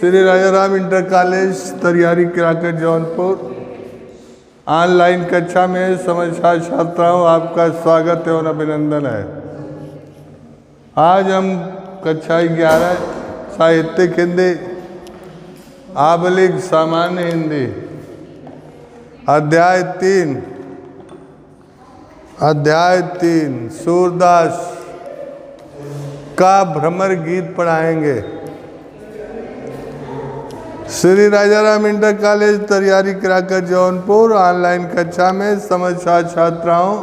Shri Rajaram inter college Tariyari Kirakar Jaunpur online कक्षा में समझा छात्राओं आपका स्वागत एवं अभिनंदन है। आज हम कक्षा 11 साहित्यिक हिंदी आबलिक सामान्य हिंदी अध्याय 3 सूरदास का भ्रमर गीत पढ़ाएंगे। Shri Rajaram inter college Tariyari Kirakar Jaunpur online कक्षा में समझा छात्राओं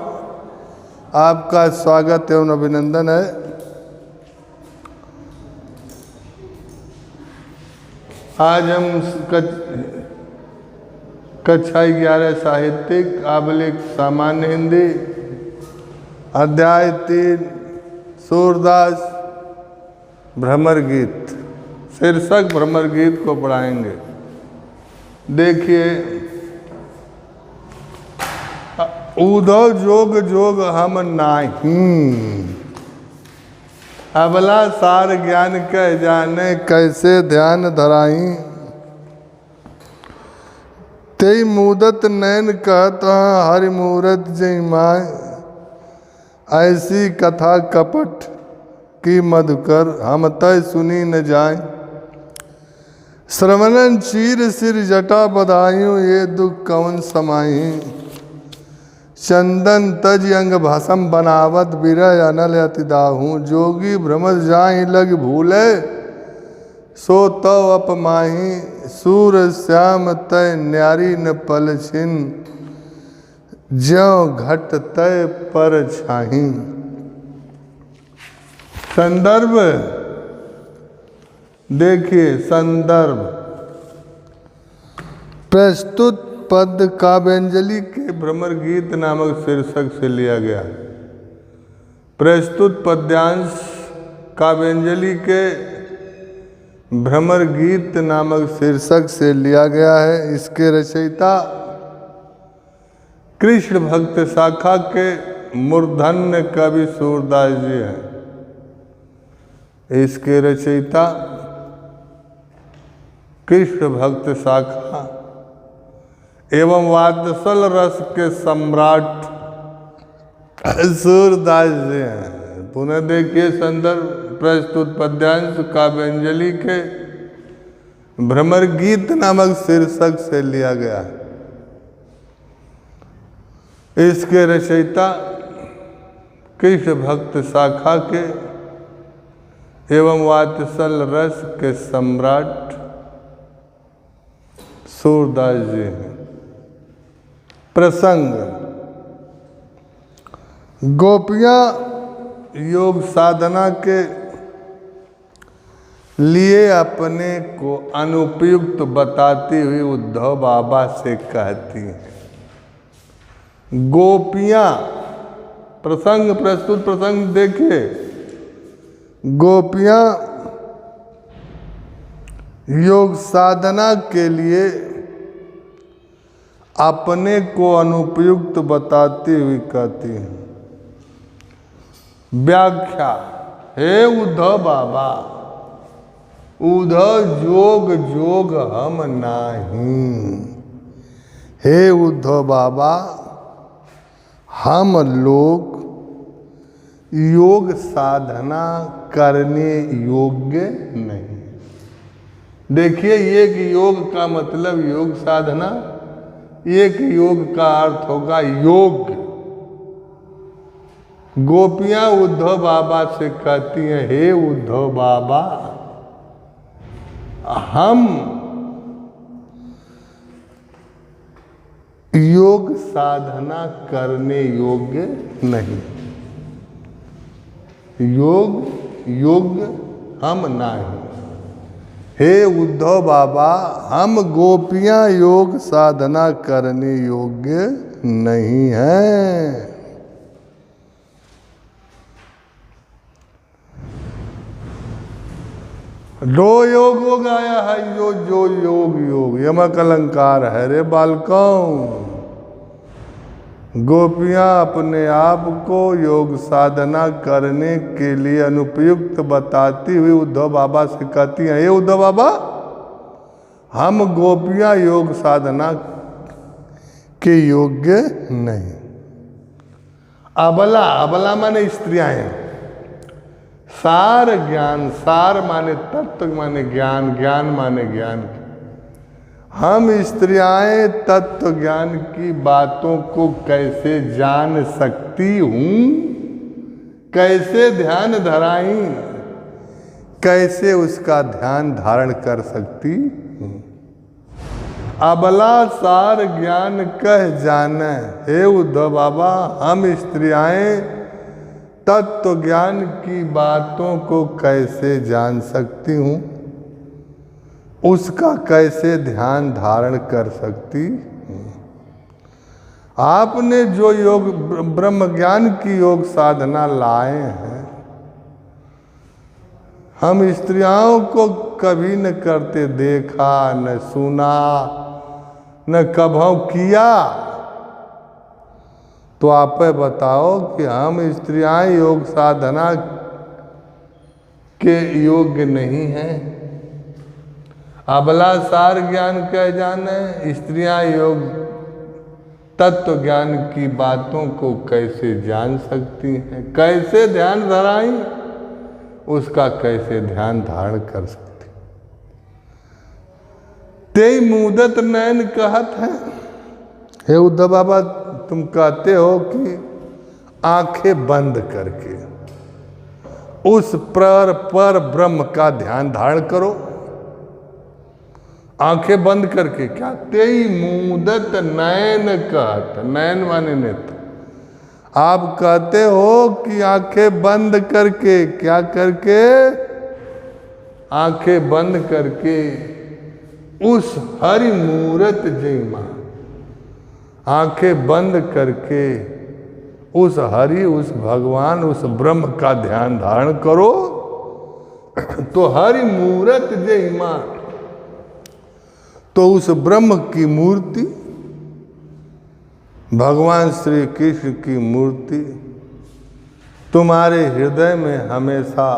आपका स्वागत एवं अभिनंदन है। आज हम कक्षा 11 साहित्यिक आबलिक सामान्य हिंदी अध्याय 3 सूरदास भ्रमर गीत शीर्षक भ्रमर गीत को पढ़ाएंगे। देखिए, उधव जोग जोग हम नाही, अबला सार ज्ञान कह जाने कैसे ध्यान धराई। तेई मुदत नैन कहत हरि मूरत जय माय, ऐसी कथा कपट की मधुकर हम तय सुनी न जाए। श्रवणन चीर सिर जटा बधायूं ये दुख कवन समाई। चंदन तज अंग भसम बनावत बिरह अनल अति दाहूं। जोगी भ्रमर जाहि लग भूले सो तव अपमाही। सूर श्याम तय न्यारी न पल छिन ज्यों घट तय पर छाही। संदर्भ देखिए, संदर्भ प्रस्तुत पद काव्यांजलि के भ्रमर गीत नामक शीर्षक से लिया गया। प्रस्तुत पद्यांश काव्यांजलि के भ्रमर गीत नामक शीर्षक से लिया गया है। इसके रचयिता कृष्ण भक्त शाखा के मूर्धन्य कवि सूरदास जी हैं। इसके रचयिता कृष्ण भक्त शाखा एवं वात्सल रस के सम्राट सूरदास जी हैं। पुनः देखिए, संदर्भ प्रस्तुत पद्यांश काव्यांजलि के भ्रमर गीत नामक शीर्षक से लिया गया। इसके रचयिता कृष्ण भक्त शाखा के एवं वात्सल रस के सम्राट सूरदास जी हैं। प्रसंग, गोपियां योग साधना के लिए अपने को अनुपयुक्त बताती हुई उद्धव बाबा से कहती हैं। गोपियां, प्रसंग प्रस्तुत प्रसंग देखिए, गोपियां योग साधना के लिए अपने को अनुपयुक्त बताती हुई कहती हैं। व्याख्या, हे उद्धव बाबा, उद्धव जोग जोग हम नहीं। हे उद्धव बाबा, हम लोग योग साधना करने योग्य नहीं। देखिए, एक योग का मतलब योग साधना, एक योग का अर्थ होगा योग। गोपियां उद्धव बाबा से कहती हैं, हे उद्धव बाबा, हम योग साधना करने योग्य नहीं। योग्य हम नहीं। हे उद्धव बाबा, हम गोपियां योग साधना करने योग्य नहीं हैं। दो योग हो गया है, जो योग यमक अलंकार है रे बालकों। गोपियां अपने आप को योग साधना करने के लिए अनुपयुक्त बताती हुई उद्धव बाबा से कहती हैं, हे उद्धव बाबा, हम गोपियां योग साधना के योग्य नहीं। अबला, अबला माने स्त्रियां हैं। सार ज्ञान, सार माने तत्व माने ज्ञान, ज्ञान माने ज्ञान। हम स्त्रियां तत्व ज्ञान की बातों को कैसे जान सकती हूँ, कैसे ध्यान धराई, कैसे उसका ध्यान धारण कर सकती हूँ। अबला सार ज्ञान कह जाने, हे उद्धव बाबा हम स्त्रियां तत्व ज्ञान की बातों को कैसे जान सकती हूँ, उसका कैसे ध्यान धारण कर सकती हूँ। आपने जो योग ब्रह्म ज्ञान की योग साधना लाए हैं, हम स्त्रियों को कभी न करते देखा, न सुना, न कभू किया। तो आप बताओ कि हम स्त्रियां योग साधना के योग्य नहीं हैं। अबला सार ज्ञान कह जाने, स्त्रियां योग तत्व ज्ञान की बातों को कैसे जान सकती हैं, कैसे ध्यान धराई, उसका कैसे ध्यान धारण कर सकती। ते मुदत नयन कहत है। हे उद्धव बाबा तुम कहते हो कि आंखें बंद करके उस पर ब्रह्म का ध्यान धारण करो। आंखें बंद करके क्या? तेई मुदत नयन कहत, नयन माने नेत्र। आप कहते हो कि आंखें बंद करके, क्या करके? आंखें बंद करके उस हरि मूरत जयमा, आंखें बंद करके उस हरि, उस भगवान, उस ब्रह्म का ध्यान धारण करो। तो हरि मूरत जयमा, तो उस ब्रह्म की मूर्ति, भगवान श्री कृष्ण की मूर्ति तुम्हारे हृदय में हमेशा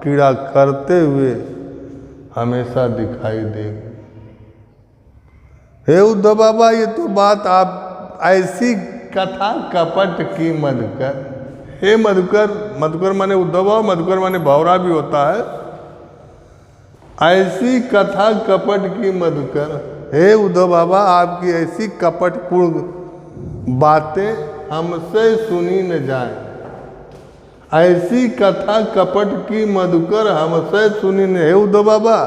क्रीड़ा करते हुए हमेशा दिखाई देगी। हे उद्धव बाबा ये तो बात आप ऐसी कथा कपट की मधुकर। हे मधुकर, मधुकर माने उद्धव बाबा, मधुकर माने भौरा भी होता है। ऐसी कथा कपट की मधुकर। हे उद्धव बाबा आपकी ऐसी कपटपूर्ण बातें हमसे सुनी न जाए। ऐसी कथा कपट की मधुकर हमसे सुनी न। हे उद्धव बाबा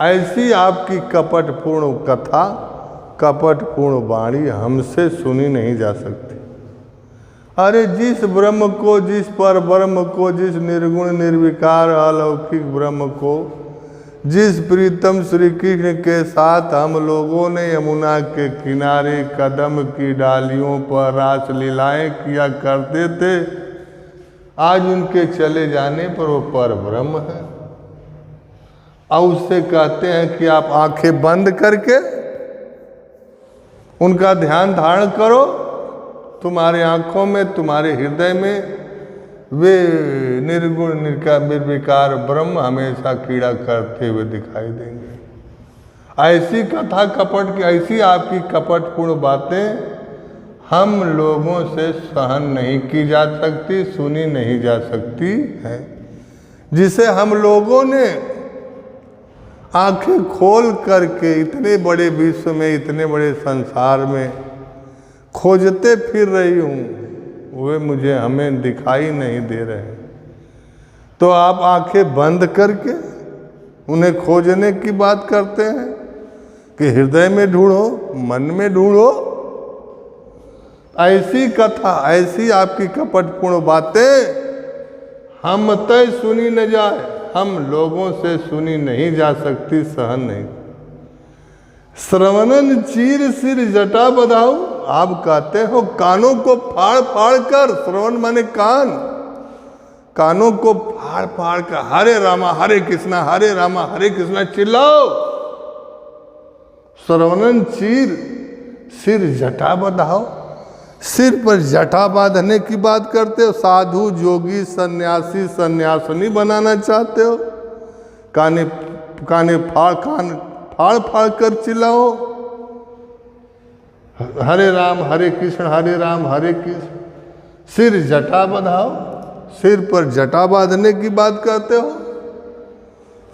ऐसी आपकी कपटपूर्ण कथा, कपटपूर्ण वाणी हमसे सुनी नहीं जा सकती। अरे जिस ब्रह्म को, जिस पर ब्रह्म को, जिस निर्गुण निर्विकार अलौकिक ब्रह्म को, जिस प्रीतम श्री कृष्ण के साथ हम लोगों ने यमुना के किनारे कदम की डालियों पर रास लीलाएं किया करते थे, आज उनके चले जाने पर वो पर ब्रह्म है। और उससे कहते हैं कि आप आंखें बंद करके उनका ध्यान धारण करो। तुम्हारे आंखों में, तुम्हारे हृदय में वे निर्गुण निर्विकार ब्रह्म हमेशा क्रीड़ा करते हुए दिखाई देंगे। ऐसी कथा कपट की, ऐसी आपकी कपटपूर्ण बातें हम लोगों से सहन नहीं की जा सकती, सुनी नहीं जा सकती है, जिसे हम लोगों ने आंखें खोल करके इतने बड़े विश्व में, इतने बड़े संसार में खोजते फिर रही हूँ, वे मुझे हमें दिखाई नहीं दे रहे। तो आप आंखें बंद करके उन्हें खोजने की बात करते हैं कि हृदय में ढूंढो, मन में ढूंढो। ऐसी कथा, ऐसी आपकी कपटपूर्ण बातें हम तय सुनी न जाए, हम लोगों से सुनी नहीं जा सकती, सहन नहीं। श्रवणन चीर सिर जटा बधाओ। आप कहते हो कानों को फाड़ फाड़ कर, श्रवण माने कान, कानों को फाड़ फाड़ कर हरे रामा हरे कृष्णा, हरे रामा हरे कृष्णा चिल्लाओ। श्रवणन चीर सिर जटा बधाओ। सिर पर जटा बांधने की बात करते हो। साधु जोगी सन्यासी सन्यासिनी बनाना चाहते हो। कान फाड़ फाड़ कर चिल्लाओ, हरे राम हरे राम हरे कृष्ण, सिर जटा बंधाओ, सिर पर जटा बांधने की बात करते हो,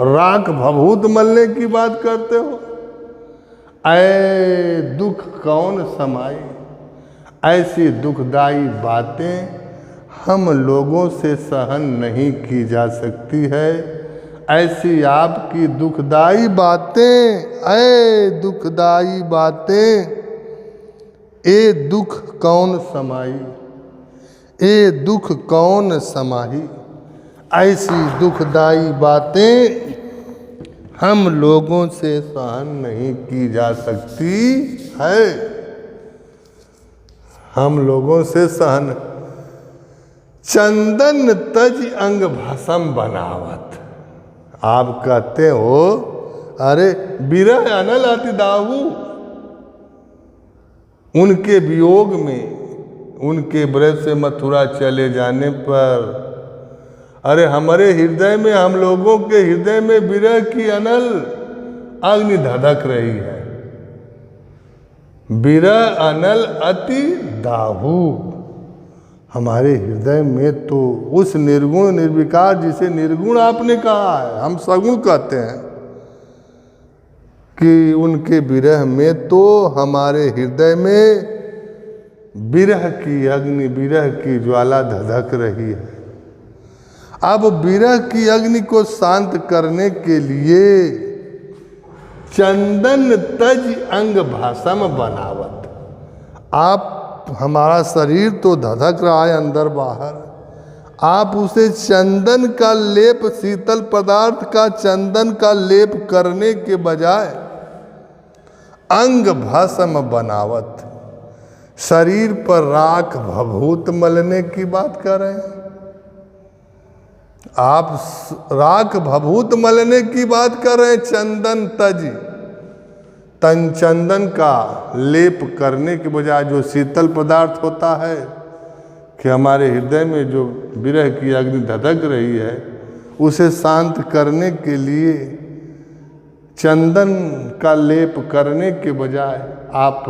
राख भभूत मलने की बात करते हो। ऐ दुख कौन समाई, ऐसी दुखदाई बातें हम लोगों से सहन नहीं की जा सकती है। ऐसी आपकी दुखदाई बातें, ऐ दुखदाई बातें, ए दुख कौन समाई, ए दुख कौन समाई, ऐसी दुखदाई बातें हम लोगों से सहन नहीं की जा सकती है, हम लोगों से सहन। चंदन तज अंग भस्म बनावत, आप कहते हो अरे बिरह अनल अति दाऊ, उनके वियोग में, उनके ब्रज से मथुरा चले जाने पर, अरे हमारे हृदय में, हम लोगों के हृदय में विरह की अनल अग्नि धधक रही है। विरह अनल अति दाहू, हमारे हृदय में तो उस निर्गुण निर्विकार, जिसे निर्गुण आपने कहा है, हम सगुण कहते हैं, कि उनके विरह में तो हमारे हृदय में विरह की अग्नि, विरह की ज्वाला धधक रही है। अब विरह की अग्नि को शांत करने के लिए चंदन तज अंग भस्म बनावत, आप, हमारा शरीर तो धधक रहा है अंदर बाहर, आप उसे चंदन का लेप, शीतल पदार्थ का चंदन का लेप करने के बजाय अंग भस्म बनावत, शरीर पर राख भभूत मलने की बात कर रहे हैं। आप राख भभूत मलने की बात कर रहे हैं, चंदन तज, तन चंदन का लेप करने के बजाय जो शीतल पदार्थ होता है, कि हमारे हृदय में जो विरह की अग्नि धधक रही है, उसे शांत करने के लिए चंदन का लेप करने के बजाय आप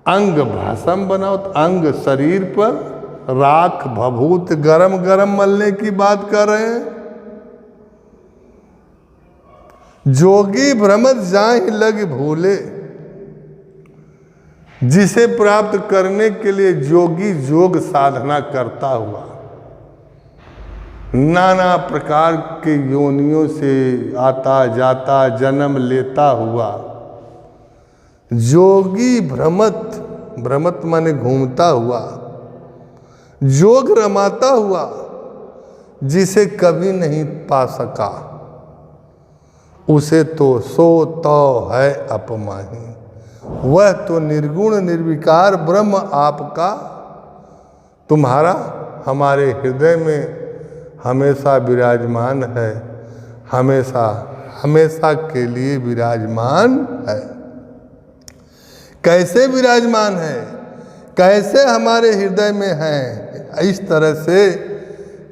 अंग भस्म बनाओ, अंग, शरीर पर राख भभूत गरम गरम मलने की बात कर रहे हैं। जोगी भ्रमत जाहि लग भूले, जिसे प्राप्त करने के लिए जोगी जोग साधना करता हुआ, नाना प्रकार के योनियों से आता जाता जन्म लेता हुआ, जोगी भ्रमत, भ्रमत माने घूमता हुआ, जोग रमाता हुआ, जिसे कभी नहीं पा सका, उसे तो सो तो है अपमाही। वह तो निर्गुण निर्विकार ब्रह्म आपका, तुम्हारा, हमारे हृदय में हमेशा विराजमान है, हमेशा हमेशा के लिए विराजमान है। कैसे विराजमान है, कैसे हमारे हृदय में है? इस तरह से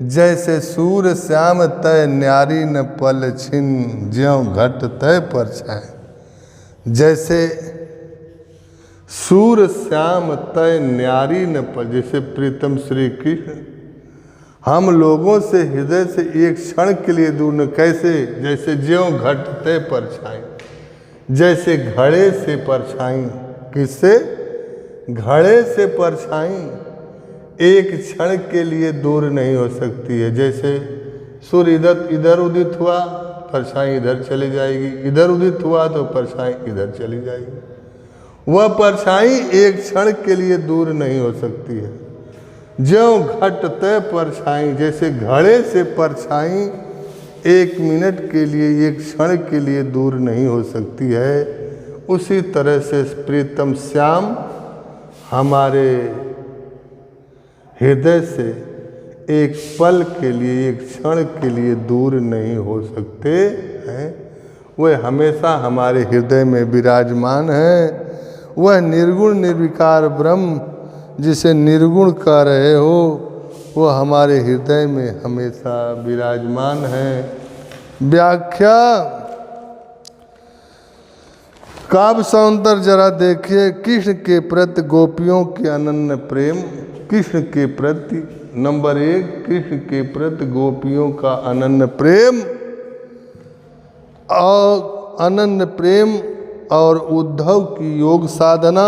जैसे सूर्य श्याम तय न्यारी न पल छिन, ज्यों घट तय परछाएं। जैसे सूर्य श्याम तय न्यारी न पल, जैसे प्रीतम श्री कृष्ण हम लोगों से हृदय से एक क्षण के लिए दूर न, कैसे? जैसे ज्यों घट तय परछाएं, जैसे घड़े से परछाई, किससे? घड़े से परछाई एक क्षण के लिए दूर नहीं हो सकती है। जैसे सूर्य इधर उदित हुआ, परछाई इधर चली जाएगी, इधर उदित हुआ तो परछाई इधर चली जाएगी। वह परछाई एक क्षण के लिए दूर नहीं हो सकती है। ज्यों घट तय परछाई, जैसे घड़े से परछाई एक मिनट के लिए, एक क्षण के लिए दूर नहीं हो सकती है, उसी तरह से प्रीतम श्याम हमारे हृदय से एक पल के लिए, एक क्षण के लिए दूर नहीं हो सकते हैं। वह हमेशा हमारे हृदय में विराजमान है। वह निर्गुण निर्विकार ब्रह्म, जिसे निर्गुण कह रहे हो, वह हमारे हृदय में हमेशा विराजमान है। व्याख्या काव्य सौंदर्य जरा देखिए, कृष्ण के प्रति गोपियों के अनन्य प्रेम। कृष्ण के प्रति नंबर 1, कृष्ण के प्रति गोपियों का अनन्य प्रेम और अनन्य प्रेम और उद्धव की योग साधना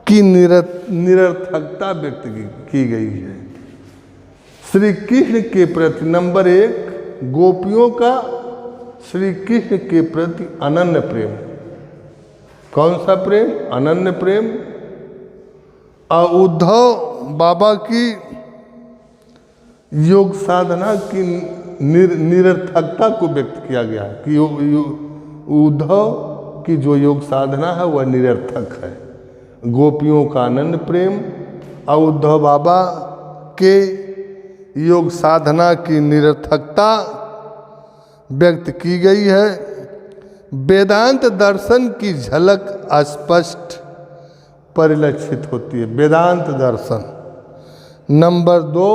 की निरर्थकता व्यक्त की गई है। श्री कृष्ण के प्रति नंबर 1, गोपियों का श्री कृष्ण के प्रति अनन्य प्रेम। कौन सा प्रेम? अनन्य प्रेम। और उद्धव बाबा की योग साधना की निरर्थकता को व्यक्त किया गया है कि उद्धव की जो योग साधना है वह निरर्थक है। गोपियों का अनन्य प्रेम और उद्धव बाबा के योग साधना की निरर्थकता व्यक्त की गई है। वेदांत दर्शन की झलक स्पष्ट परिलक्षित होती है। वेदांत दर्शन। नंबर 2,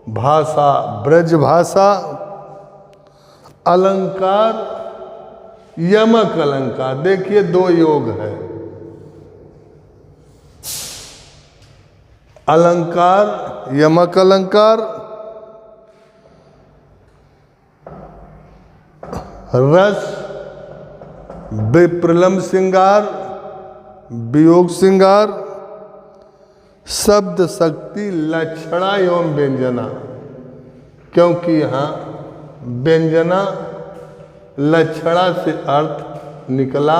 भाषा, ब्रज भाषा, अलंकार, यमक अलंकार। देखिए 2 योग है, अलंकार, यमक अलंकार। रस, विप्रलम्ब श्रृंगार, वियोग श्रृंगार, शब्द शक्ति, लक्षणा एवं व्यंजना। क्योंकि यहाँ व्यंजना लक्षणा से अर्थ निकला,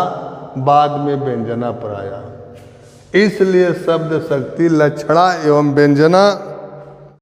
बाद में व्यंजना पर आया, इसलिए शब्द शक्ति, लक्षणा एवं व्यंजना